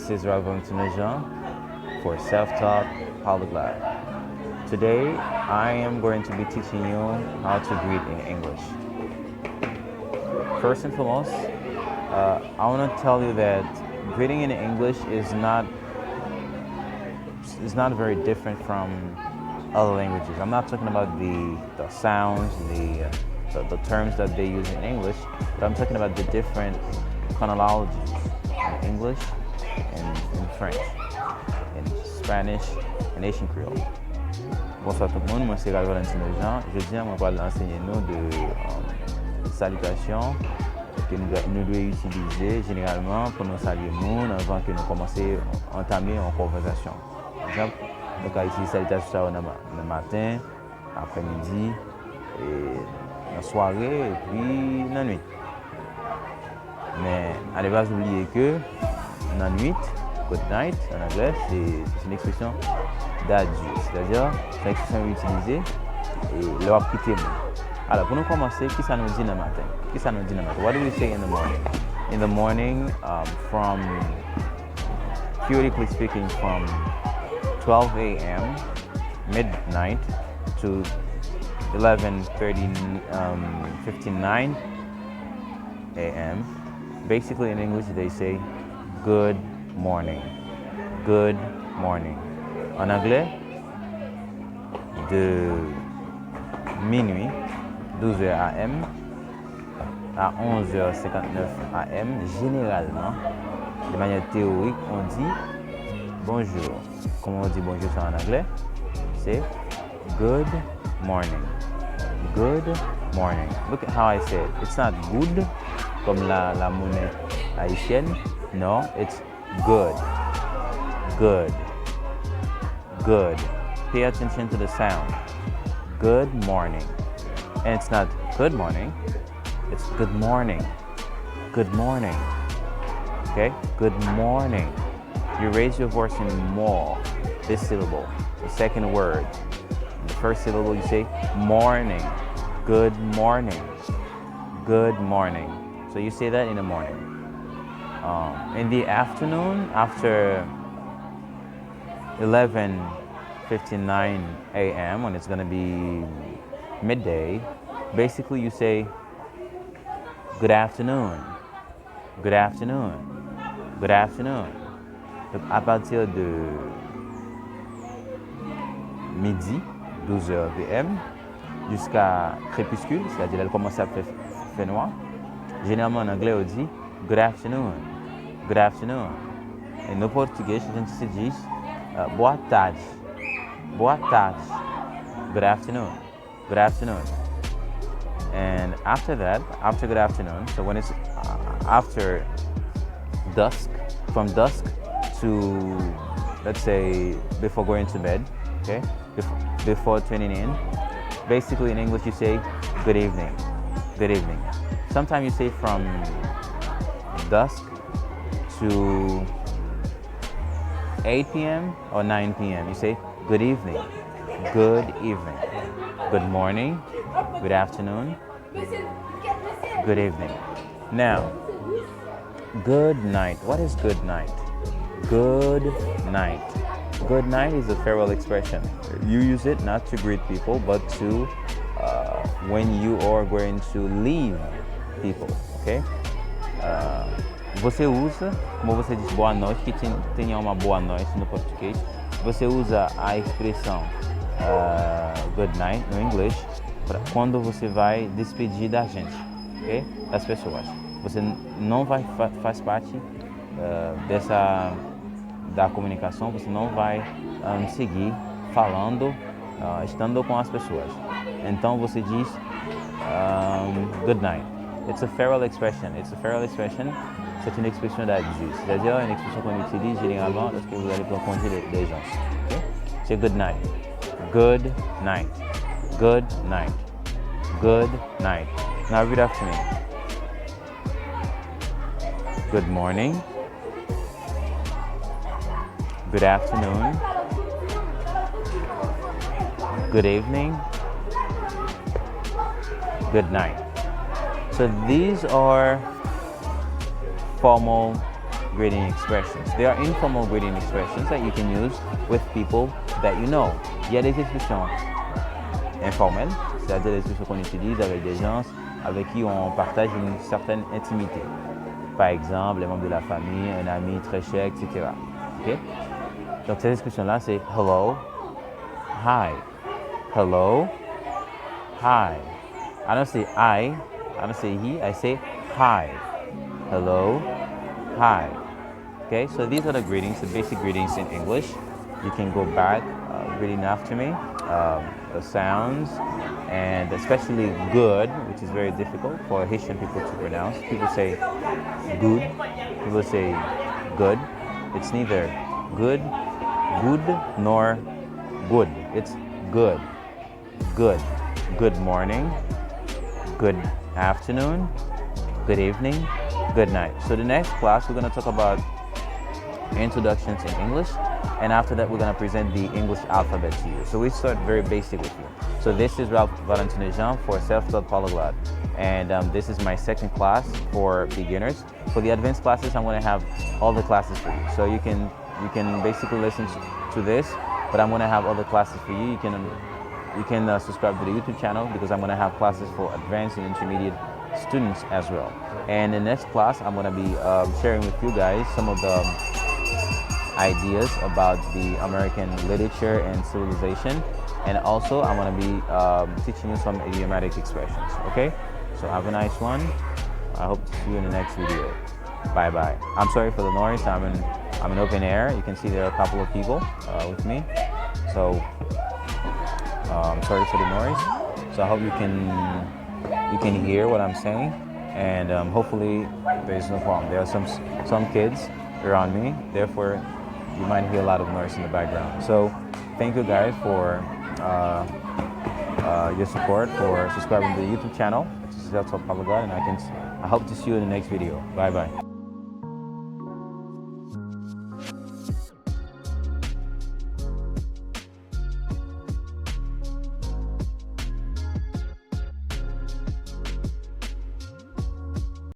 This is Valentino Jean for Self-Taught POLYGLOT. Today, I am going to be teaching you how to greet in English. First and foremost, I want to tell you that greeting in English is not very different from other languages. I'm not talking about the sounds, the terms that they use in English, but I'm talking about the different chronologies in English and in French, in Spanish, and Haitiancreole. Bonsoir tout le monde, moi c'est Valentino Jean. Jeudi, on va enseigner nous de salutations que nous devons utiliser généralement pour nous saluer le monde avant que nous commencions à entamer une conversation. Par exemple, donc à utiliser salutations le matin, après-midi, et la soirée et puis la nuit. Mais à la base, n'oubliez que la nuit, good night en anglais, c'est une expression d'adieu. C'est-à-dire, c'est une expression utilisée et leur quitter le monde. Alors, pour nous commencer, qu'est-ce que ça nous dit le matin? Qu'est-ce que ça nous dit le matin? What do we say in the morning? In the morning, from, theoretically speaking, from 12 a.m., midnight, to 59 a.m., basically in English they say good morning. Good morning. En anglais, de minuit, 12h AM, à 11h59 AM, généralement, de manière théorique, on dit bonjour. Comment on dit bonjour ça en anglais? C'est good morning. Good morning. Look at how I say it. It's not good, comme la monnaie haïtienne. No, it's good. Good. Good. Pay attention to the sound. Good morning. And it's not good morning, it's good morning. Good morning. Okay? Good morning. You raise your voice in more, this syllable, the second word. The first syllable you say morning. Good morning. Good morning. So you say that in the morning. In the afternoon, after 11:59 a.m., when it's going to be midday, basically you say good afternoon. Good afternoon. Good afternoon. Donc à partir de midi, 12h PM, jusqu'à crépuscule, c'est-à-dire elle commence à faire noir. Généralement en anglais on dit good afternoon. Good afternoon. Et no português a gente se diz boa tarde. Boa tarde. Good afternoon. Good afternoon. And after that, after good afternoon, so when it's after dusk, from dusk to, let's say, before going to bed, okay? Before tuning in, basically in English you say good evening. Good evening. Sometimes you say from dusk to 8 p.m. or 9 p.m. You say good evening. Good evening. Good morning. Good afternoon. Good evening. Now, good night. What is good night? Good night. Good night is a farewell expression. You use it not to greet people, but to when you are going to leave people. Okay? Você usa, como você diz boa noite, que tenha uma boa noite no português, você usa a expressão good night no inglês quando você vai despedir da gente, ok? Das pessoas. Você não faz parte da comunicação, você não vai seguir falando, estando com as pessoas. Então você diz good night. It's a farewell expression. C'est une expression d'adieu. C'est-à-dire une expression qu'on utilise généralement lorsque vous allez pour congé des gens. Okay? C'est good night. Good night. Good night. Good night. Now read after me. Good morning. Good afternoon. Good evening. Good night. So these are formal greeting expressions. There are informal greeting expressions that you can use with people that you know. Il y a des expressions informelles, c'est-à-dire des expressions qu'on utilise avec des gens avec qui on partage une certaine intimité. Par exemple, les membres de la famille, un ami très cher, etc. Okay? Donc cette expression-là, c'est hello, hi. Hello, hi. I don't say I don't say he, I say hi. Hello, hi. Okay, so these are the greetings, the basic greetings in English. You can go back, reading after me, the sounds, and especially good, which is very difficult for Haitian people to pronounce. People say good, people say good. It's neither good, nor good. It's good, good. Good morning, good afternoon, good evening, good night. So the next class, we're going to talk about introductions in English, and after that we're going to present the English alphabet to you. So we start very basic with you. So this is Ralph Valentino Jean for Self-Taught POLYGLOT, and this is my second class for beginners. For the advanced classes, I'm going to have all the classes for you. So you can basically listen to this, but I'm going to have other classes for you. You can subscribe to the YouTube channel because I'm going to have classes for advanced and intermediate students as well. And in the next class, I'm going to be sharing with you guys some of the ideas about the American literature and civilization. And also, I'm going to be teaching you some idiomatic expressions. Okay? So have a nice one. I hope to see you in the next video. Bye-bye. I'm sorry for the noise. I'm in open air. You can see there are a couple of people with me. So I'm sorry for the noise. So I hope you can hear what I'm saying, and hopefully there's no problem. There are some kids around me, therefore you might hear a lot of noise in the background. So thank you guys for your support, for subscribing to the YouTube channel. This is Self-Taught POLYGLOT, and I hope to see you in the next video. Bye bye.